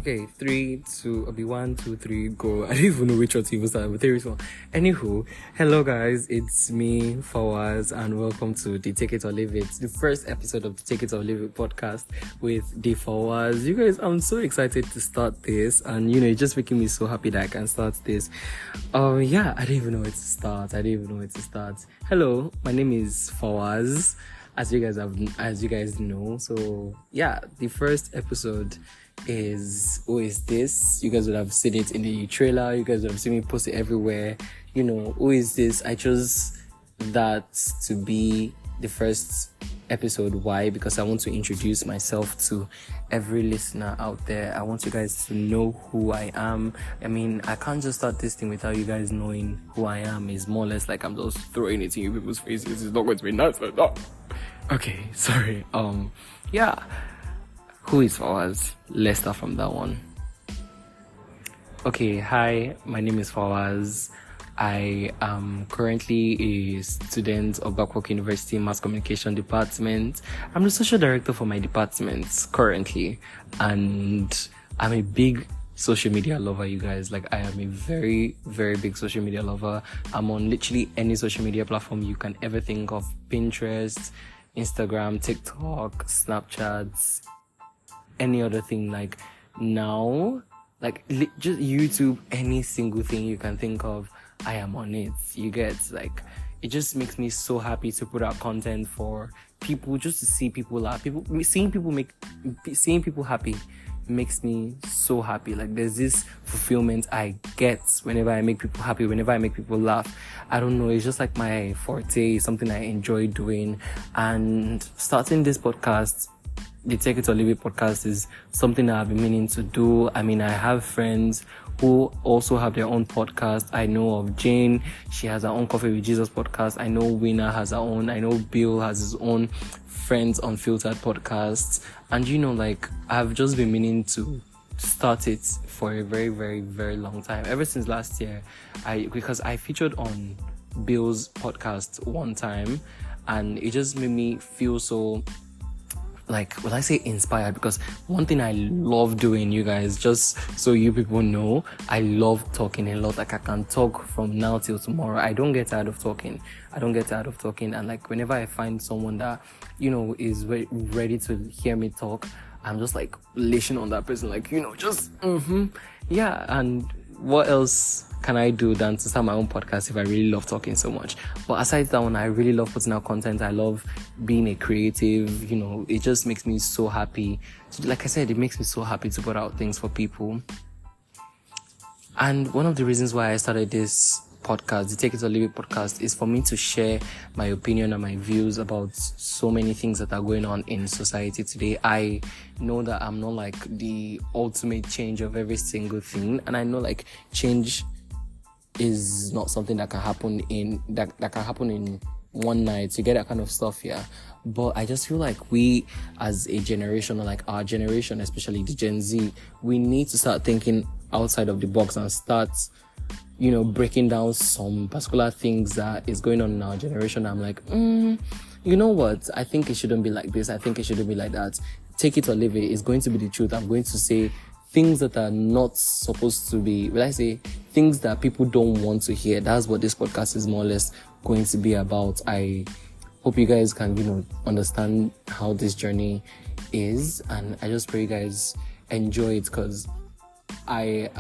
Okay, 3, 2, I'll be 1, 2, 3, go. I don't even know which one to even start with. 3, 2, 1. Anywho, hello guys, it's me, Fawaz, and welcome to the Take It or Leave It, the first episode of the Take It or Leave It podcast with the Fawaz. You guys, I'm so excited to start this, and it's just making me so happy that I can start this. I don't even know where to start. Hello, my name is Fawaz, as you guys know. So yeah, the first episode is Who Is This? You guys would have seen it in the trailer. You guys would have seen me post it everywhere. Who is this? I chose that to be the first episode. Why? Because I want to introduce myself to every listener out there. I want you guys to know who I am. I mean, I can't just start this thing without you guys knowing who I am. It's more or less like I'm just throwing it in you people's faces. It's not going to be nice like that. Okay, sorry. Who is Fawaz? Let's start from that one. Okay, hi, my name is Fawaz. I am currently a student of Babcock University Mass Communication Department. I'm the social director for my department currently, and I'm a big social media lover, you guys. Like, I am a very, very big social media lover. I'm on literally any social media platform you can ever think of: Pinterest, Instagram, TikTok, Snapchat, any other thing. Like now, just YouTube, any single thing you can think of, I am on it. You get, it just makes me so happy to put out content for people, just to see people laugh. Seeing people happy makes me so happy. Like, there's this fulfillment I get whenever I make people happy, whenever I make people laugh. I don't know, it's just like my forte, something I enjoy doing. And starting this podcast, the Take It or Leave It podcast, is something that I've been meaning to do. I mean, I have friends who also have their own podcast. I know of Jane, she has her own Coffee with Jesus podcast. I know Winner has her own. I know Bill has his own Friends Unfiltered podcasts. And I've just been meaning to start it for a very, very, very long time. Ever since last year, because I featured on Bill's podcast one time, and it just made me feel so, inspired. Because one thing I love doing, you guys, just so you people know, I love talking a lot. I can talk from now till tomorrow. I don't get tired of talking. And whenever I find someone that is ready to hear me talk, I'm just lashing on that person, and what else can I do than to start my own podcast if I really love talking so much? But aside that one, I really love putting out content. I love being a creative. It just makes me so happy. Like I said, it makes me so happy to put out things for people. And one of the reasons why I started this podcast, the Take It or Leave It podcast, is for me to share my opinion and my views about so many things that are going on in society today. I know that I'm not the ultimate change of every single thing, and I know change is not something that can happen in one night. You get that kind of stuff, yeah. But I just feel like we as a generation, or our generation, especially the Gen Z, we need to start thinking outside of the box and start breaking down some particular things that is going on in our generation. I'm you know what? I think it shouldn't be like this. I think it shouldn't be like that. Take it or leave it. It's going to be the truth. I'm going to say things that are not supposed to be, things that people don't want to hear. That's what this podcast is more or less going to be about. I hope you guys can, understand how this journey is, and I just pray you guys enjoy it, because I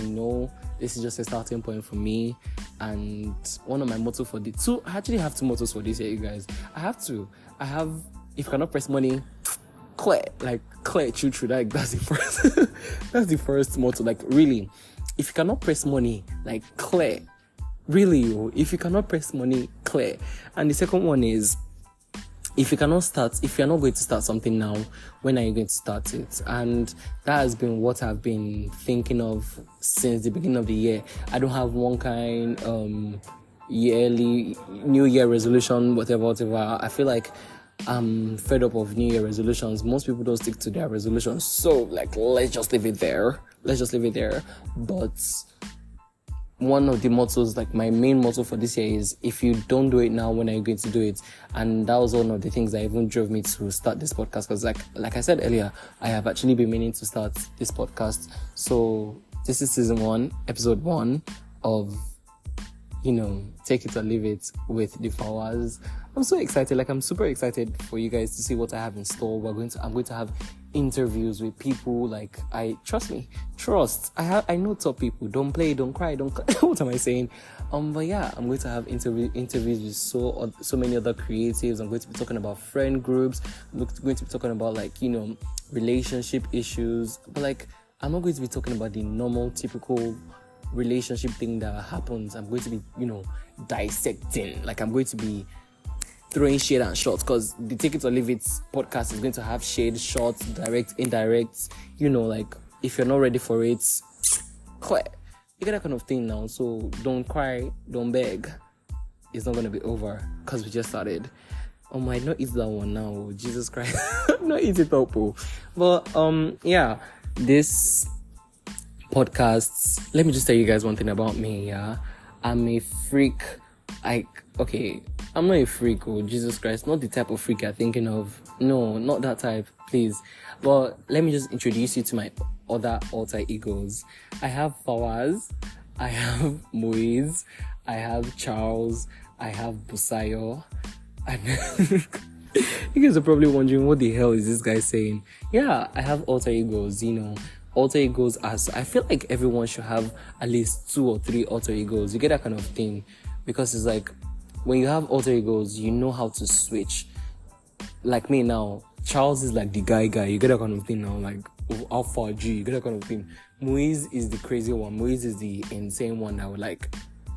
know this is just a starting point for me. And one of my mottos for I actually have 2 mottos for this year, you guys. I have, if you cannot press money, clear, true. That's the first, that's the first motto. Really, if you cannot press money, clear. Really, if you cannot press money, clear. And the second one is, if you're not going to start something now, when are you going to start it? And that has been what I've been thinking of since the beginning of the year. I don't have one kind yearly New Year resolution, whatever. I feel like I'm fed up of New Year resolutions. Most people don't stick to their resolutions, so let's just leave it there. But one of the mottos, like my main motto for this year is, if you don't do it now, when are you going to do it? And that was one of the things that even drove me to start this podcast, because like I said earlier, I have actually been meaning to start this podcast. So this is season 1, episode 1 of, Take It or Leave It with the Fawaz. I'm so excited. I'm super excited for you guys to see what I have in store. I'm going to have interviews with people. I know top people. Don't play, don't cry, don't what am I saying? But yeah, I'm going to have interviews with so many other creatives. I'm going to be talking about friend groups. I'm going to be talking about relationship issues. But I'm not going to be talking about the normal, typical relationship thing that happens. I'm going to be, dissecting. I'm going to be throwing shade and shots, because the Take It or Leave It podcast is going to have shade, shots, direct, indirect. If you're not ready for it, you get that kind of thing now. So don't cry, don't beg. It's not going to be over, because we just started. I might not eat that one now. Jesus Christ. Not eat it up. But yeah, this podcasts, let me just tell you guys one thing about me. I'm a freak. I'm not a freak. Jesus Christ, not the type of freak you're thinking of. No, not that type, please. But let me just introduce you to my other alter egos. I have Fawaz, I have Moise, I have Charles, I have Busayo, and you guys are probably wondering, what the hell is this guy saying? Yeah, I have alter egos. Alter egos I feel like everyone should have at least 2 or 3 alter egos. You get that kind of thing, because it's when you have alter egos, you know how to switch. Like me now, Charles is the guy. You get that kind of thing now. Alpha G, you get that kind of thing. Moise is the crazy one. Moise is the insane one that would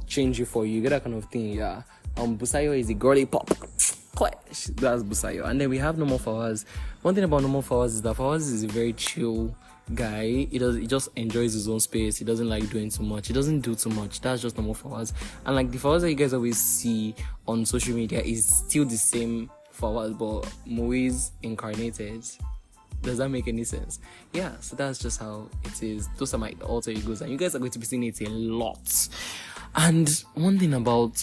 change you for you. You get that kind of thing. Yeah. Busayo is the girly pop. That's Busayo. And then we have Normal Fawaz. One thing about Normal Fawaz is that Fawaz is a very chill guy. He just enjoys his own space. He doesn't like doing too much. He doesn't do too much. That's just Normal Fawaz. And the Fawaz that you guys always see on social media is still the same Fawaz, but Moise incarnated. Does that make any sense? Yeah, so that's just how it is. Those are my alter egos, and you guys are going to be seeing it a lot. And one thing about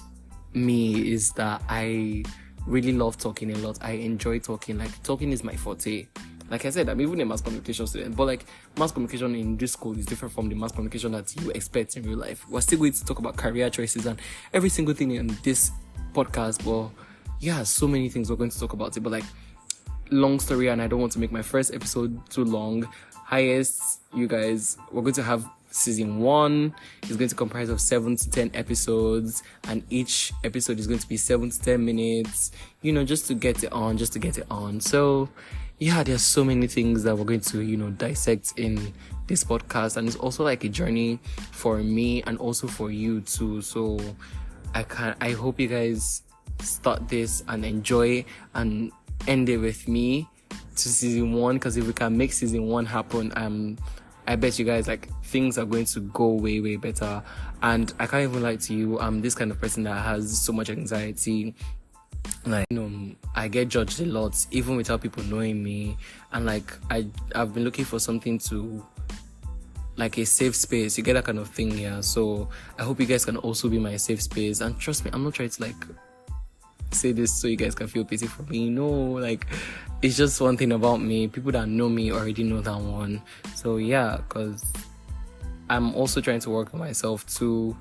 me is that I really love talking a lot. I enjoy talking. Talking is my forte. Like I said, I'm even a mass communication student, but mass communication in this school is different from the mass communication that you expect in real life. We're still going to talk about career choices and every single thing in this podcast, but yeah, so many things we're going to talk about it. But long story, and I don't want to make my first episode too long. Highest, you guys, we're going to have season 1. It's going to comprise of 7 to 10 episodes, and each episode is going to be 7 to 10 minutes, just to get it on. So yeah, there's so many things that we're going to, dissect in this podcast. And it's also a journey for me and also for you too. So I hope you guys start this and enjoy and end it with me to season 1. Because if we can make season 1 happen, I bet you guys things are going to go way, way better. And I can't even lie to you, I'm this kind of person that has so much anxiety. I get judged a lot, even without people knowing me. And I've been looking for something to a safe space. You get that kind of thing, yeah. So I hope you guys can also be my safe space. And trust me, I'm not trying to say this so you guys can feel pity for me. No, it's just one thing about me. People that know me already know that one. So yeah, because I'm also trying to work on myself too,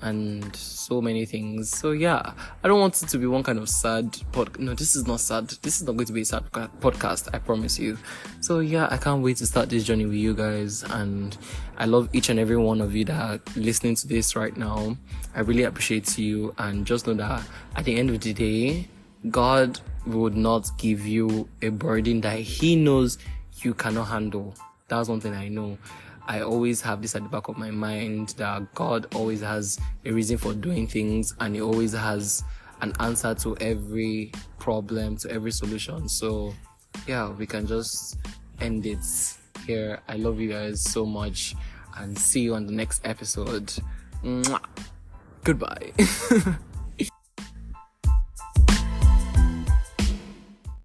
and so many things. So yeah, I don't want it to be one kind of sad no, this is not sad. This is not going to be a sad podcast, I promise you. So yeah, I can't wait to start this journey with you guys, and I love each and every one of you that are listening to this right now. I really appreciate you, and just know that at the end of the day, God would not give you a burden that He knows you cannot handle. That's one thing I know. I always have this at the back of my mind, that God always has a reason for doing things, and He always has an answer to every problem, to every solution. So yeah, we can just end it here. I love you guys so much, and see you on the next episode. Mwah. Goodbye.